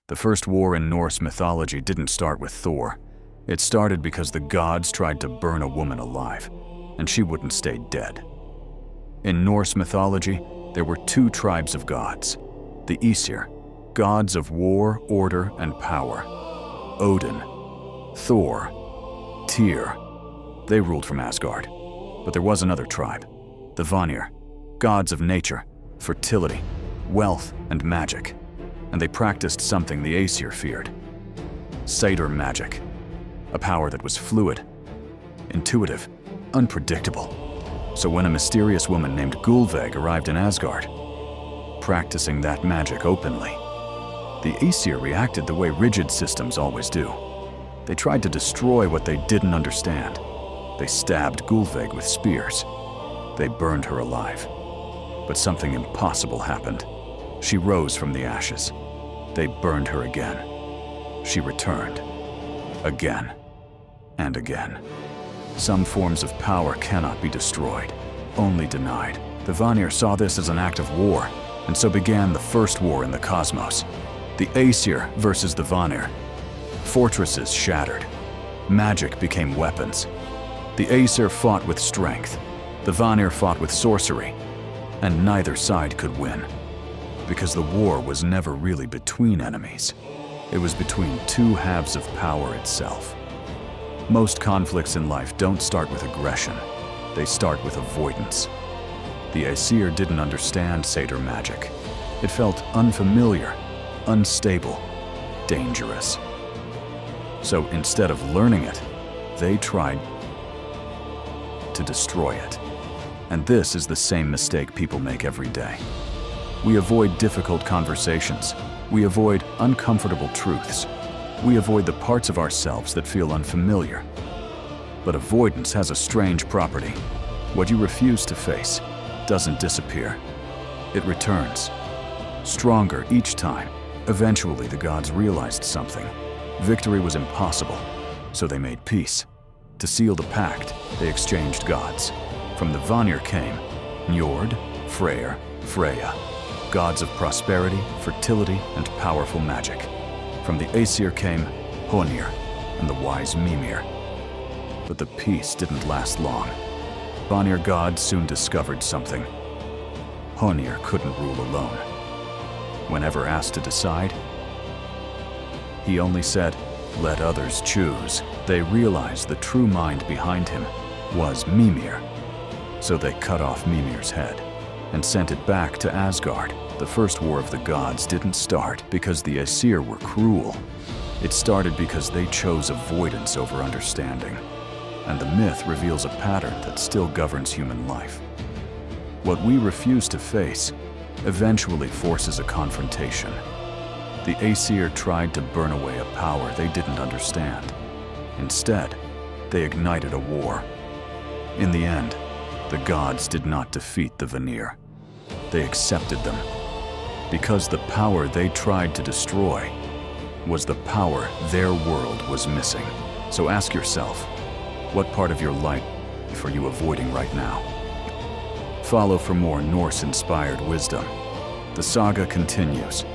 The first war in Norse mythology didn't start with Thor. It started because the gods tried to burn a woman alive, and she wouldn't stay dead. In Norse mythology, there were two tribes of gods: the Aesir, gods of war, order, and power; Odin, Thor, Tyr. They ruled from Asgard. But there was another tribe, the Vanir, gods of nature, fertility, wealth, and magic. And they practiced something the Aesir feared: satyr magic, a power that was fluid, intuitive, unpredictable. So when a mysterious woman named Gullveig arrived in Asgard, practicing that magic openly, the Aesir reacted the way rigid systems always do. They tried to destroy what they didn't understand. They stabbed Gullveig with spears. They burned her alive. But something impossible happened. She rose from the ashes. They burned her again. She returned. Again. And again. Some forms of power cannot be destroyed, only denied. The Vanir saw this as an act of war, and so began the first war in the cosmos. The Aesir versus the Vanir. Fortresses shattered. Magic became weapons. The Aesir fought with strength. The Vanir fought with sorcery. And neither side could win. Because the war was never really between enemies. It was between two halves of power itself. Most conflicts in life don't start with aggression. They start with avoidance. The Aesir didn't understand satyr magic. It felt unfamiliar, unstable, dangerous. So instead of learning it, they tried to destroy it. And this is the same mistake people make every day. We avoid difficult conversations. We avoid uncomfortable truths. We avoid the parts of ourselves that feel unfamiliar. But avoidance has a strange property. What you refuse to face doesn't disappear. It returns, stronger each time. Eventually, the gods realized something. Victory was impossible, so they made peace. To seal the pact, they exchanged gods. From the Vanir came Njord, Freyr, Freya, gods of prosperity, fertility, and powerful magic. From the Aesir came Honir and the wise Mimir. But the peace didn't last long. Vanir gods soon discovered something. Honir couldn't rule alone. Whenever asked to decide, he only said, "Let others choose." They realized the true mind behind him was Mimir. So they cut off Mimir's head and sent it back to Asgard. The first war of the gods didn't start because the Aesir were cruel. It started because they chose avoidance over understanding. And the myth reveals a pattern that still governs human life. What we refuse to face eventually forces a confrontation. The Aesir tried to burn away a power they didn't understand. Instead, they ignited a war. In the end, the gods did not defeat the Vanir. They accepted them. Because the power they tried to destroy was the power their world was missing. So ask yourself, what part of your life are you avoiding right now? Follow for more Norse-inspired wisdom. The saga continues.